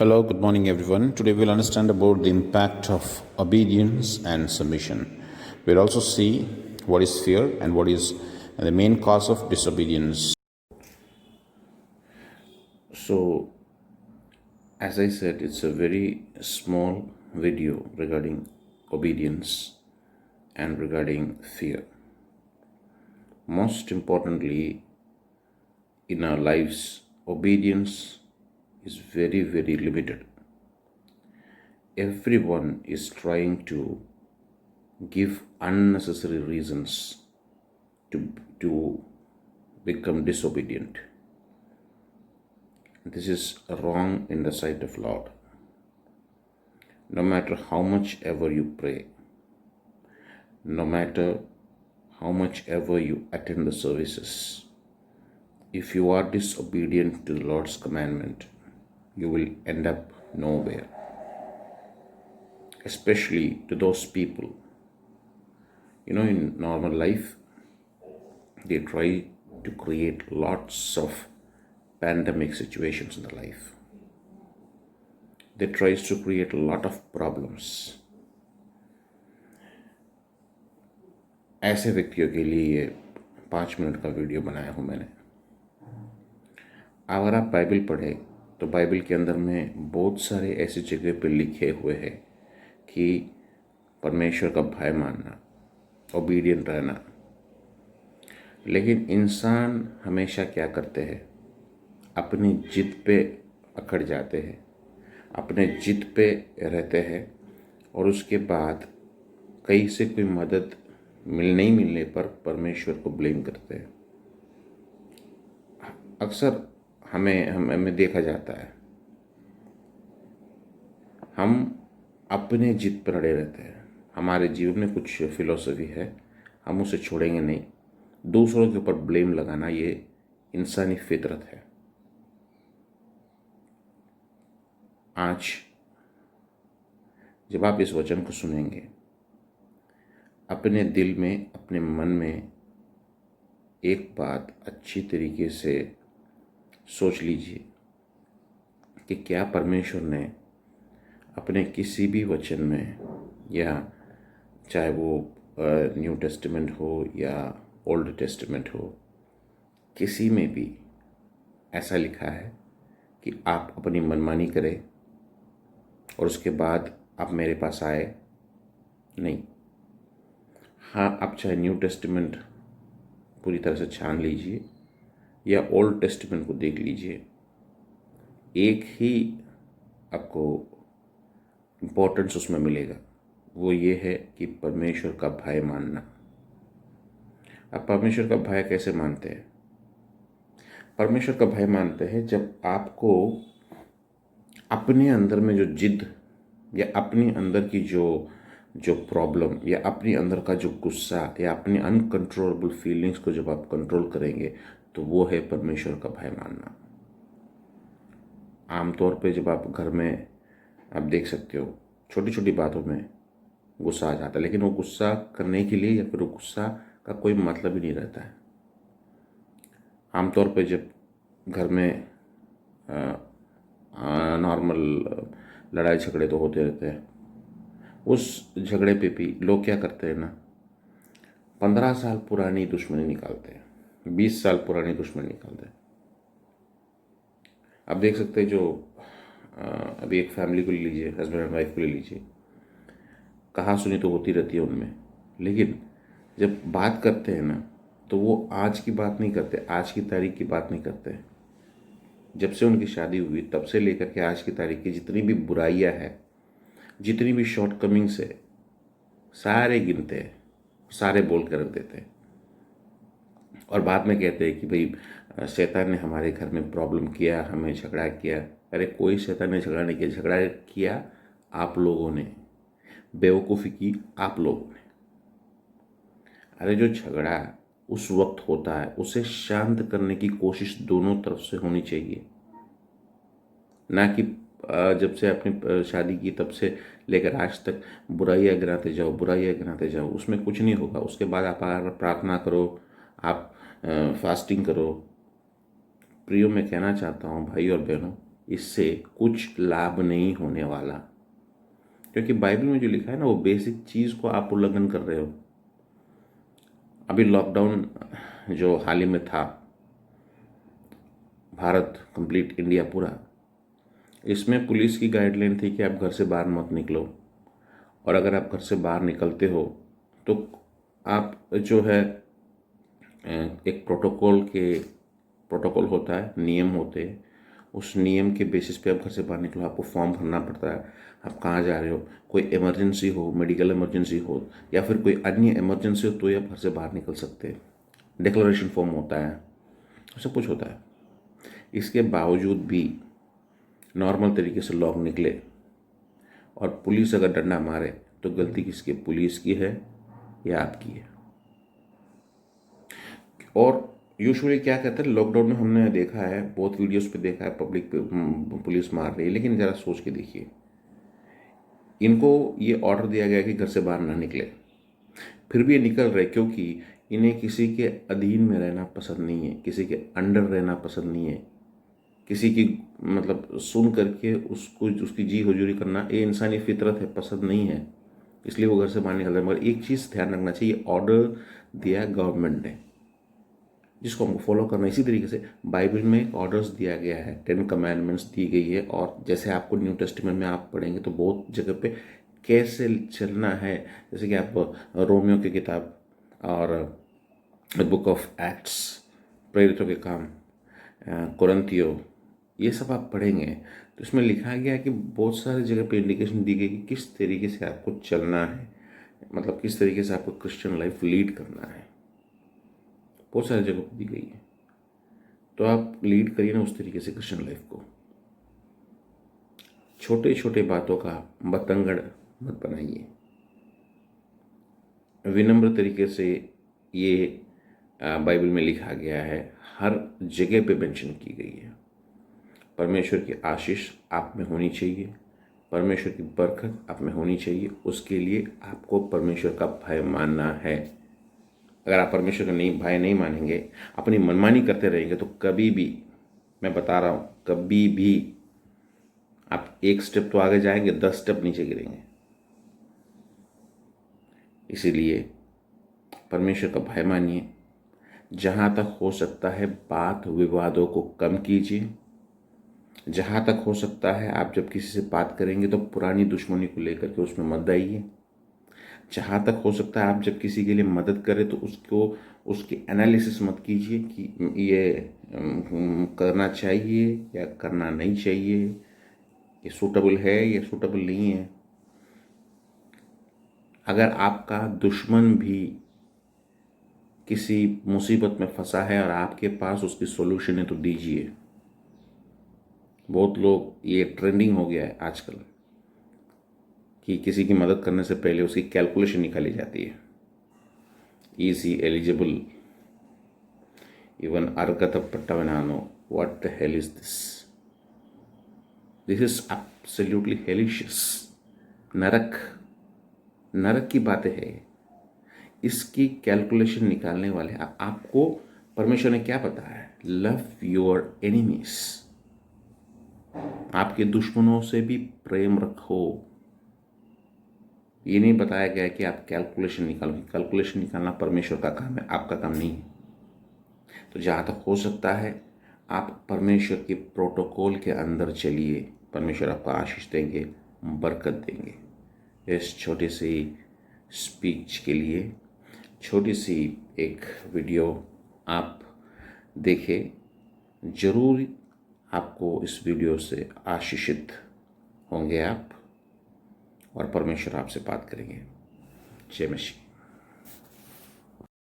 Hello, good morning everyone. Today we'll understand about the impact of obedience and submission. We'll also see what is fear and what is the main cause of disobedience. So, as I said, it's a very small video regarding obedience and regarding fear. Most importantly, in our lives, obedience is very, very limited. Everyone is trying to give unnecessary reasons to become disobedient. This is wrong in the sight of Lord. No matter how much ever you pray, no matter how much ever you attend the services, if you are disobedient to the Lord's commandment, you will end up nowhere. Especially to those people. In normal life, they try to create lots of pandemic situations in the life. They try to create a lot of problems. ऐसे व्यक्तियों के लिए ये 5 minute का video बनाया हूँ मैंने। अगर आप बाइबल पढ़े तो बाइबल के अंदर में बहुत सारे ऐसी जगह पर लिखे हुए हैं कि परमेश्वर का भय मानना, ओबीडियंट रहना। लेकिन इंसान हमेशा क्या करते हैं? अपनी जिद पे अकड़ जाते हैं, अपने जिद पे रहते हैं और उसके बाद कहीं से कोई मदद नहीं मिलने पर परमेश्वर को ब्लेम करते हैं। अक्सर हमें देखा जाता है, हम अपने जिद पर अड़े रहते हैं। हमारे जीवन में कुछ फिलॉसफी है, हम उसे छोड़ेंगे नहीं। दूसरों के ऊपर ब्लेम लगाना ये इंसानी फितरत है। आज जब आप इस वचन को सुनेंगे, अपने दिल में, अपने मन में एक बात अच्छी तरीके से सोच लीजिए कि क्या परमेश्वर ने अपने किसी भी वचन में, या चाहे वो न्यू टेस्टामेंट हो या ओल्ड टेस्टामेंट हो, किसी में भी ऐसा लिखा है कि आप अपनी मनमानी करें और उसके बाद आप मेरे पास आए? नहीं। हाँ, आप चाहे न्यू टेस्टामेंट पूरी तरह से छान लीजिए या ओल्ड टेस्टामेंट को देख लीजिए, एक ही आपको इम्पोर्टेंस उसमें मिलेगा। वो ये है कि परमेश्वर का भय मानना। आप परमेश्वर का भय कैसे मानते हैं? परमेश्वर का भय मानते हैं जब आपको अपने अंदर में जो जिद या अपने अंदर की जो प्रॉब्लम या अपने अंदर का जो गुस्सा या अपनी अनकंट्रोलेबल फीलिंग्स को जब आप कंट्रोल करेंगे, तो वो है परमेश्वर का भय मानना। आमतौर पे जब आप घर में आप देख सकते हो, छोटी छोटी बातों में गुस्सा आ जाता है, लेकिन वो गुस्सा करने के लिए या फिर वो गुस्सा का कोई मतलब ही नहीं रहता है। आमतौर पे जब घर में नॉर्मल लड़ाई झगड़े तो होते रहते हैं, उस झगड़े पे भी लोग क्या करते हैं ना, 15 साल पुरानी दुश्मनी निकालते हैं, 20 साल पुरानी दुश्मनी निकालते हैं। आप देख सकते हैं, जो अभी एक फैमिली को ले लीजिए, हस्बैंड एंड वाइफ को ले लीजिए, कहा सुनी तो होती रहती है उनमें, लेकिन जब बात करते हैं ना, तो वो आज की बात नहीं करते, आज की तारीख की बात नहीं करते। जब से उनकी शादी हुई तब से लेकर के आज की तारीख की जितनी भी बुराइयां हैं, जितनी भी शॉर्ट कमिंग्स है, सारे गिनते हैं, सारे बोल कर रख देते हैं और बाद में कहते हैं कि भाई शैतान ने हमारे घर में प्रॉब्लम किया, हमें झगड़ा किया। अरे कोई शैतान ने झगड़ा नहीं किया, झगड़ा किया आप लोगों ने, बेवकूफ़ी की आप लोगों ने। अरे जो झगड़ा उस वक्त होता है, उसे शांत करने की कोशिश दोनों तरफ से होनी चाहिए, ना कि जब से अपनी शादी की तब से लेकर आज तक बुराइयाँ गिनाते जाओ, बुराइयाँ गिनाते जाओ। उसमें कुछ नहीं होगा। उसके बाद आप प्रार्थना करो, आप फास्टिंग करो। प्रियो, मैं कहना चाहता हूँ भाई और बहनों, इससे कुछ लाभ नहीं होने वाला, क्योंकि बाइबल में जो लिखा है ना वो बेसिक चीज़ को आप उल्लंघन कर रहे हो। अभी लॉकडाउन जो हाल ही में था, भारत कंप्लीट इंडिया पूरा, इसमें पुलिस की गाइडलाइन थी कि आप घर से बाहर मत निकलो, और अगर आप घर से बाहर निकलते हो तो आप जो है एक प्रोटोकॉल होता है, नियम होते हैं, उस नियम के बेसिस पे आप घर से बाहर निकलो, आपको फॉर्म भरना पड़ता है, आप कहाँ जा रहे हो, कोई इमरजेंसी हो, मेडिकल इमरजेंसी हो या फिर कोई अन्य इमरजेंसी हो तो ही आप घर से बाहर निकल सकते हैं। डिक्लेरेशन फॉर्म होता है, सब कुछ होता है। इसके बावजूद भी नॉर्मल तरीके से लोग निकले और पुलिस अगर डंडा मारे तो गलती किसकी, पुलिस की है या आपकी है। और यूजुअली क्या कहते हैं, लॉकडाउन में हमने देखा है, बहुत वीडियोस पे देखा है, पब्लिक पे पुलिस मार रही है, लेकिन ज़रा सोच के देखिए, इनको ये ऑर्डर दिया गया कि घर से बाहर ना निकले, फिर भी ये निकल रहे, क्योंकि इन्हें किसी के अधीन में रहना पसंद नहीं है, किसी के अंडर रहना पसंद नहीं है, किसी की मतलब सुन करके उसको उसकी जी हुजूरी करना ये इंसानी फितरत है, पसंद नहीं है, इसलिए वो घर से बाहर निकल रहे हैं। मगर एक चीज़ ध्यान रखना चाहिए, ऑर्डर दिया गवर्नमेंट ने, जिसको हमको फॉलो करना है। इसी तरीके से बाइबल में ऑर्डर्स दिया गया है, 10 कमांडमेंट्स दी गई है, और जैसे आपको न्यू टेस्टामेंट में आप पढ़ेंगे तो बहुत जगह पे कैसे चलना है, जैसे कि आप रोमियो की किताब और बुक ऑफ एक्ट्स, प्रेरितों के काम, कुरिन्थियों, ये सब आप पढ़ेंगे तो इसमें लिखा गया है कि बहुत सारी जगह पे इंडिकेशन दी गई कि किस तरीके से आपको चलना है, मतलब किस तरीके से आपको क्रिश्चियन लाइफ लीड करना है, बहुत सारी जगह पर दी गई है। तो आप लीड करिए ना उस तरीके से क्रिश्चियन लाइफ को। छोटे छोटे बातों का बतंगड़ मत बनाइए, विनम्र तरीके से ये बाइबल में लिखा गया है, हर जगह पे मेंशन की गई है। परमेश्वर की आशीष आप में होनी चाहिए, परमेश्वर की बरकत आप में होनी चाहिए, उसके लिए आपको परमेश्वर का भय मानना है। अगर आप परमेश्वर का नहीं भय नहीं मानेंगे, अपनी मनमानी करते रहेंगे, तो कभी भी, मैं बता रहा हूँ, कभी भी आप एक स्टेप तो आगे जाएंगे, 10 स्टेप नीचे गिरेंगे। इसीलिए परमेश्वर का भय मानिए, जहाँ तक हो सकता है बात विवादों को कम कीजिए, जहाँ तक हो सकता है आप जब किसी से बात करेंगे तो पुरानी दुश्मनी को लेकर के उसमें मत आइए, जहाँ तक हो सकता है आप जब किसी के लिए मदद करें तो उसको उसकी एनालिसिस मत कीजिए कि ये करना चाहिए या करना नहीं चाहिए, ये सूटेबल है या सूटेबल नहीं है। अगर आपका दुश्मन भी किसी मुसीबत में फंसा है और आपके पास उसकी सॉल्यूशन है तो दीजिए। बहुत लोग, ये ट्रेंडिंग हो गया है आजकल कि किसी की मदद करने से पहले उसकी कैलकुलेशन निकाली जाती है, इज ही एलिजिबल, इवन अर्गत पट्टावनानो, what the hell is this, this is absolutely hellacious. नरक, नरक की बातें है, इसकी कैलकुलेशन निकालने वाले आपको परमेश्वर ने क्या बताया है, लव योर एनिमीज, आपके दुश्मनों से भी प्रेम रखो। ये नहीं बताया गया कि आप कैलकुलेशन निकालो, कैलकुलेशन निकालना परमेश्वर का काम है, आपका काम नहीं है। तो जहाँ तक हो सकता है आप परमेश्वर के प्रोटोकॉल के अंदर चलिए, परमेश्वर आपको आशीष देंगे, बरकत देंगे। इस छोटे सी स्पीच के लिए छोटी सी एक वीडियो आप देखें, ज़रूर आपको इस वीडियो से आशीषित होंगे आप, और परमेश्वर आपसे बात करेंगे। जय मसीह।